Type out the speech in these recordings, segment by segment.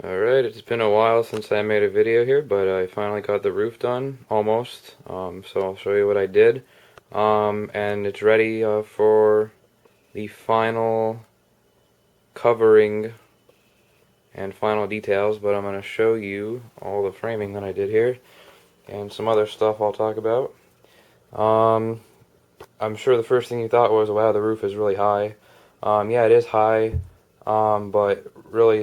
Alright, it's been a while since I made a video here, but I finally got the roof done, almost. So I'll show you what I did. And it's ready for the final covering and final details, but I'm going to show you all the framing that I did here and some other stuff I'll talk about. I'm sure the first thing you thought was, wow, the roof is really high. Yeah, it is high, but really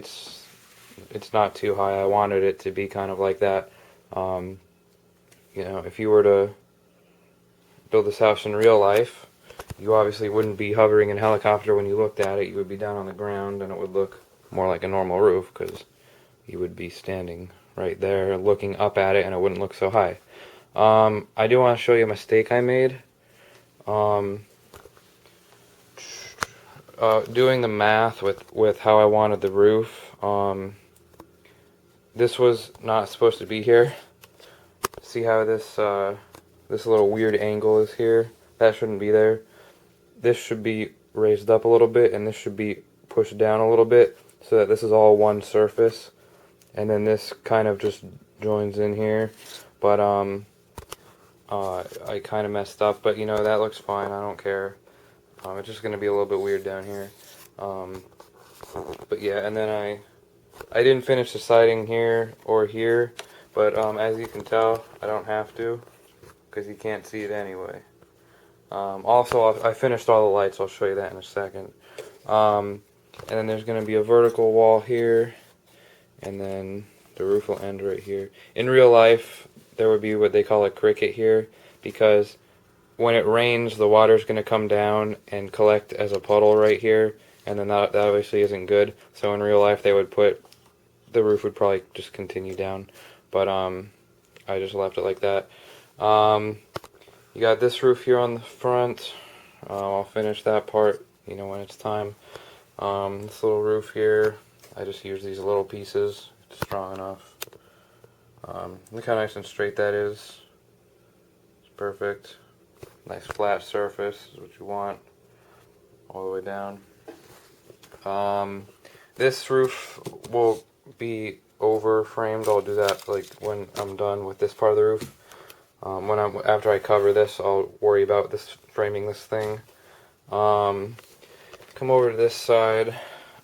it's not too high. I wanted it to be kind of like that. Um, if you were to build this house in real life, you obviously wouldn't be hovering in a helicopter when you looked at it. You would be down on the ground, and it would look more like a normal roof because you would be standing right there looking up at it, and it wouldn't look so high. I do want to show you a mistake I made. Doing the math with how I wanted the roof. This was not supposed to be here. See how this little weird angle is here? That shouldn't be there. This should be raised up a little bit, and this should be pushed down a little bit, so that this is all one surface. And then this kind of just joins in here. But I kind of messed up, but that looks fine. I don't care. It's just going to be a little bit weird down here. But yeah, and then I didn't finish the siding here or here, but as you can tell, I don't have to, because you can't see it anyway. Also, I finished all the lights. I'll show you that in a second. And then there's going to be a vertical wall here, and then the roof will end right here. In real life, there would be what they call a cricket here, because when it rains, the water's going to come down and collect as a puddle right here, and then that obviously isn't good. So in real life, the roof would probably just continue down, but I just left it like that. You got this roof here on the front. I'll finish that part, when it's time. This little roof here, I just use these little pieces. It's strong enough. Look how nice and straight that is. It's perfect. Nice flat surface is what you want, all the way down. This roof will be over framed. I'll do that like when I'm done with this part of the roof. After I cover this, I'll worry about framing this thing. Come over to this side.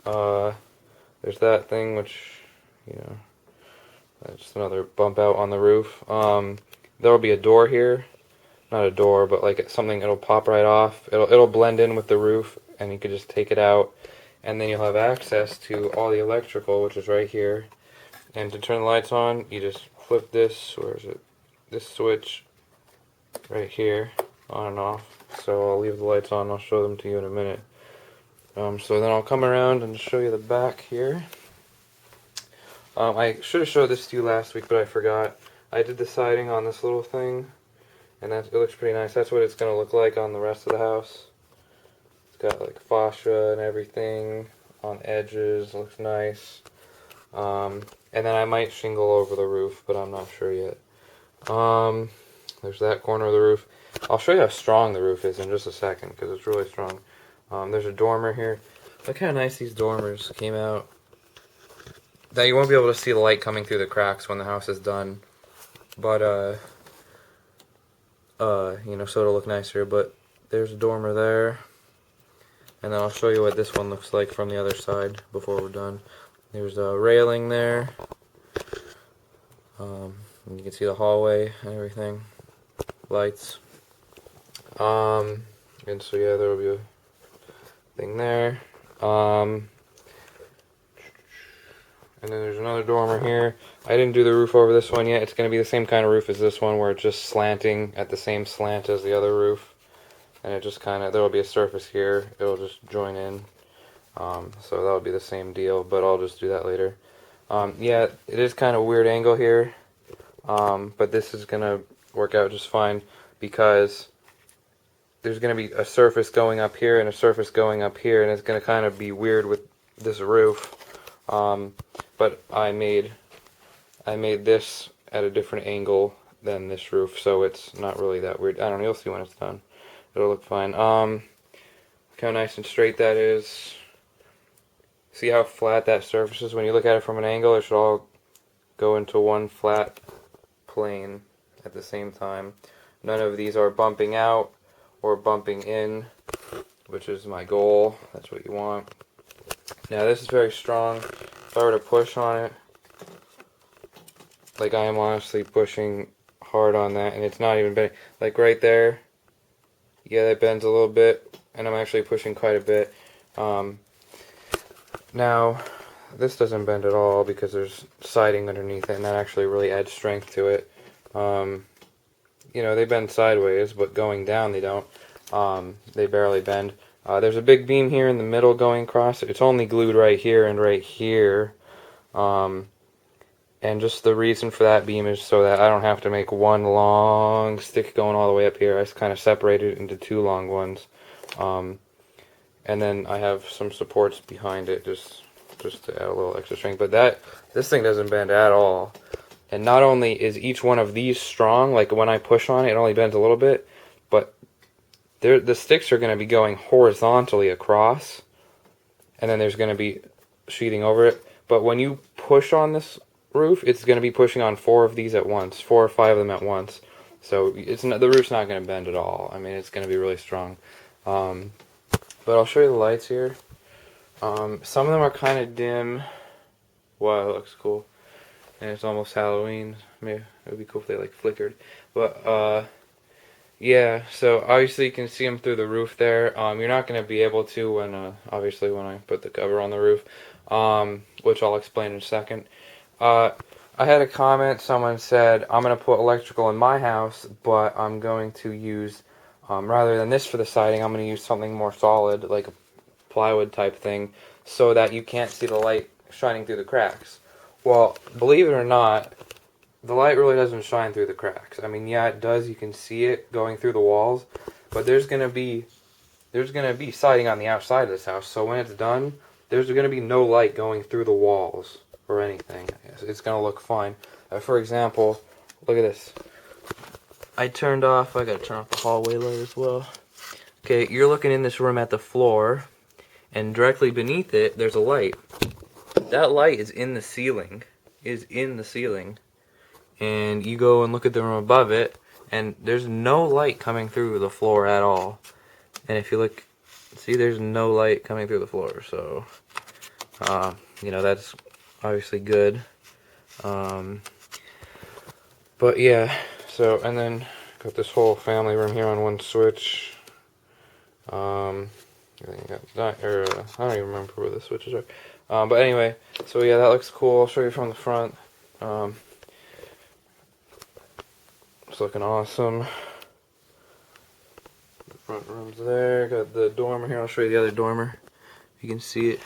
There's that thing, which that's just another bump out on the roof. There will be a door here. Not a door, but like something. It'll pop right off. It'll blend in with the roof, and you could just take it out, and then you'll have access to all the electrical, which is right here. And to turn the lights on, you just flip this. Where is it? This switch right here, on and off. So I'll leave the lights on. I'll show them to you in a minute. So then I'll come around and show you the back here. I should have showed this to you last week, but I forgot. I did the siding on this little thing, and it looks pretty nice. That's what it's going to look like on the rest of the house. It's got like fascia and everything on edges. Looks nice. And then I might shingle over the roof, but I'm not sure yet. There's that corner of the roof. I'll show you how strong the roof is in just a second, because it's really strong. There's a dormer here. Look how nice these dormers came out. Now you won't be able to see the light coming through the cracks when the house is done, but so it'll look nicer. But there's a dormer there, and then I'll show you what this one looks like from the other side before we're done. There's a railing there. And you can see the hallway and everything. Lights. And so yeah, there will be a thing there. And then there's another dormer here. I didn't do the roof over this one yet. It's going to be the same kind of roof as this one, where it's just slanting at the same slant as the other roof. And it just kind of, there will be a surface here. It'll just join in. So that'll be the same deal, but I'll just do that later. Yeah, it is kind of a weird angle here. But this is going to work out just fine, because there's going to be a surface going up here and a surface going up here, and it's going to kind of be weird with this roof. But I made this at a different angle than this roof, so it's not really that weird. I don't know, you'll see when it's done. It'll look fine. Look how nice and straight that is. See how flat that surface is? When you look at it from an angle, it should all go into one flat plane at the same time. None of these are bumping out or bumping in, which is my goal. That's what you want. Now this is very strong. If I were to push on it, like I am honestly pushing hard on that, and it's not even bending. Like right there, yeah, that bends a little bit, and I'm actually pushing quite a bit. Now, this doesn't bend at all because there's siding underneath it, and that actually really adds strength to it. You know, they bend sideways, but going down they don't. They barely bend. There's a big beam here in the middle going across. It's only glued right here and right here. And just the reason for that beam is so that I don't have to make one long stick going all the way up here. I just kind of separate it into two long ones. And then I have some supports behind it just to add a little extra strength. But this thing doesn't bend at all. And not only is each one of these strong, like when I push on it, it only bends a little bit, but the sticks are going to be going horizontally across, and then there's going to be sheeting over it. But when you push on this roof, it's going to be pushing on 4 of these at once, 4 or 5 of them at once. So the roof's not going to bend at all. I mean, it's going to be really strong. But I'll show you the lights here. Some of them are kind of dim. Wow, it looks cool. And it's almost Halloween. Maybe it would be cool if they like flickered. But yeah, so obviously you can see them through the roof there. You're not going to be able to when obviously when I put the cover on the roof, which I'll explain in a second. I had a comment. Someone said I'm going to put electrical in my house, but I'm going to use rather than this for the siding, I'm going to use something more solid, like a plywood type thing, so that you can't see the light shining through the cracks. Well, believe it or not, the light really doesn't shine through the cracks. I mean, yeah, it does. You can see it going through the walls, but there's gonna be siding on the outside of this house. So when it's done, there's gonna be no light going through the walls or anything. It's gonna look fine. For example, look at this. I gotta turn off the hallway light as well. Okay, you're looking in this room at the floor, and directly beneath it, there's a light. That light is in the ceiling. And you go and look at the room above it, and there's no light coming through the floor at all. And if you look, see, there's no light coming through the floor. So, you know, that's obviously good. But yeah, so, and then got this whole family room here on one switch. I don't even remember where the switches are. But anyway, so yeah, that looks cool. I'll show you from the front. It's looking awesome. The front room's there. Got the dormer here. I'll show you the other dormer. You can see it.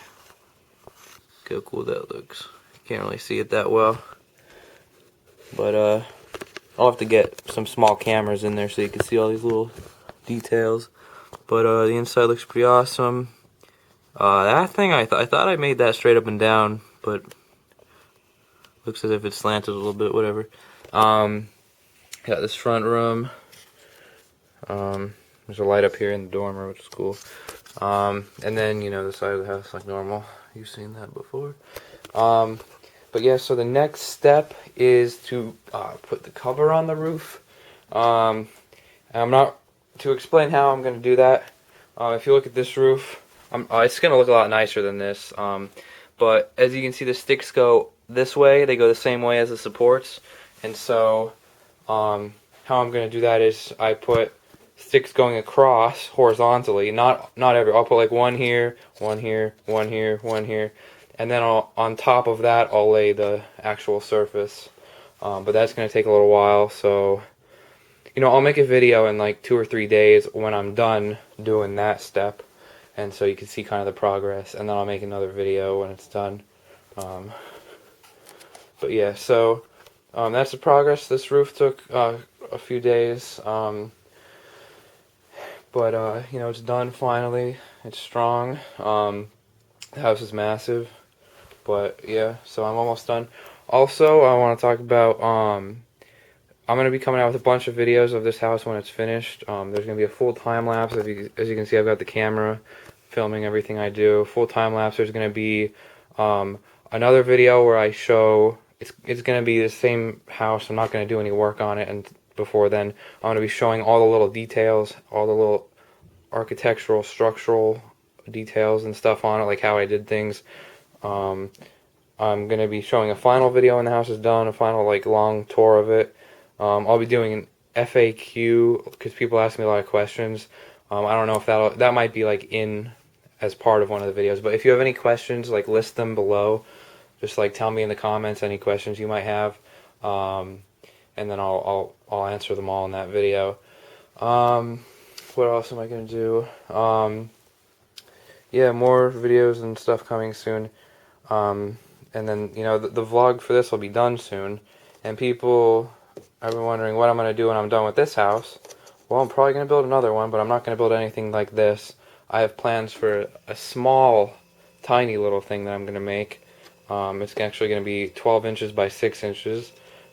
Look how cool that looks. You can't really see it that well. But I'll have to get some small cameras in there so you can see all these little details. But the inside looks pretty awesome. That thing, I thought I made that straight up and down, but looks as if it's slanted a little bit, whatever. Got this front room. There's a light up here in the dormer, which is cool. And then, you know, the side of the house like normal. You've seen that before. But yeah, so the next step is to put the cover on the roof. I'm not to explain how I'm going to do that. If you look at this roof, it's going to look a lot nicer than this. But as you can see, the sticks go this way. They go the same way as the supports. And so how I'm going to do that is I put sticks going across horizontally. Not every. I'll put like one here, one here, one here, one here. And then on top of that, I'll lay the actual surface. But that's going to take a little while. So, you know, I'll make a video in like 2 or 3 days when I'm done doing that step. And so you can see kind of the progress, and then I'll make another video when it's done. But yeah, so that's the progress. This roof took a few days, but you know, it's done finally. It's strong. The house is massive, but yeah, so I'm almost done. Also, I want to talk about I'm going to be coming out with a bunch of videos of this house when it's finished. There's going to be a full time lapse. As you can see, I've got the camera filming everything I do. Full time lapse. There's going to be another video where I show. It's going to be the same house. I'm not going to do any work on it, and before then, I'm going to be showing all the little details, all the little architectural, structural details and stuff on it, like how I did things. I'm going to be showing a final video when the house is done, a final like long tour of it. I'll be doing an FAQ because people ask me a lot of questions. I don't know if that might be like in as part of one of the videos, but if you have any questions, like list them below. Just like tell me in the comments any questions you might have, and then I'll answer them all in that video. What else am I gonna do? Yeah, more videos and stuff coming soon. And then, you know, the vlog for this will be done soon. And people have been wondering what I'm going to do when I'm done with this house. Well, I'm probably going to build another one, but I'm not going to build anything like this. I have plans for a small, tiny little thing that I'm going to make. It's actually going to be 12 inches by 6 inches.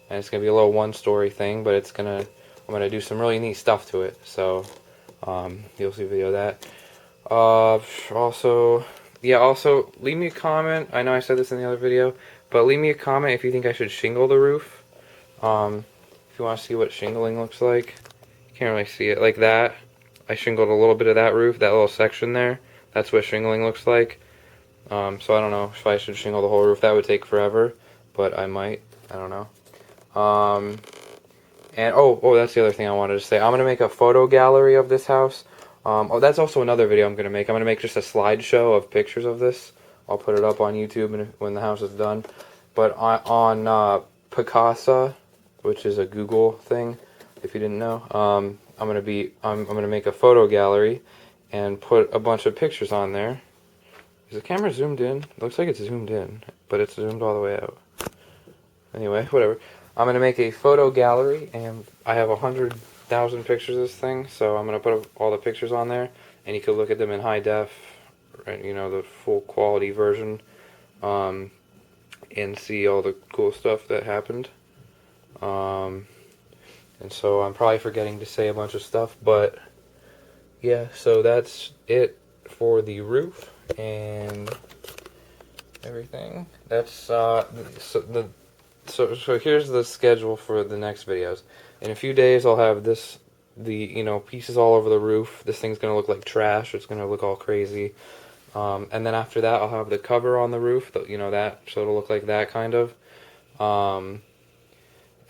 And it's going to be a little one-story thing, but I'm going to do some really neat stuff to it. So, you'll see a video of that. Also, leave me a comment. I know I said this in the other video, but leave me a comment if you think I should shingle the roof. If you want to see what shingling looks like. You can't really see it like that. I shingled a little bit of that roof, that little section there. That's what shingling looks like. So I don't know if I should shingle the whole roof. That would take forever, but I might. I don't know. And that's the other thing I wanted to say. I'm going to make a photo gallery of this house. That's also another video I'm going to make. I'm going to make just a slideshow of pictures of this. I'll put it up on YouTube when the house is done. But on Picasa, which is a Google thing, if you didn't know, I'm going to make a photo gallery and put a bunch of pictures on there. Is the camera zoomed in? It looks like it's zoomed in, but it's zoomed all the way out. Anyway, whatever. I'm going to make a photo gallery, and I have 100,000 pictures of this thing, so I'm going to put all the pictures on there, and you can look at them in high def, right, you know, the full quality version, and see all the cool stuff that happened. And so I'm probably forgetting to say a bunch of stuff, but yeah, so that's it for the roof and everything. That's so here's the schedule for the next videos. In a few days I'll have pieces all over the roof. This thing's gonna look like trash. It's gonna look all crazy. And then after that I'll have the cover on the roof, so it'll look like that kind of.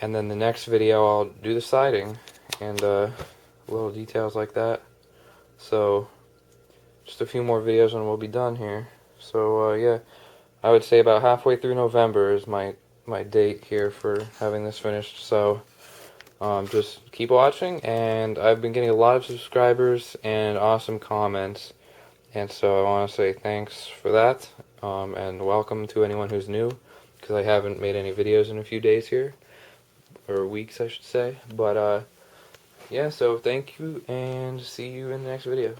And then the next video I'll do the siding and little details like that. So just a few more videos and we'll be done here. So yeah, I would say about halfway through November is my date here for having this finished. So just keep watching, and I've been getting a lot of subscribers and awesome comments, and so I want to say thanks for that, and welcome to anyone who's new, because I haven't made any videos in a few days here, or weeks I should say. But yeah, so thank you, and see you in the next video.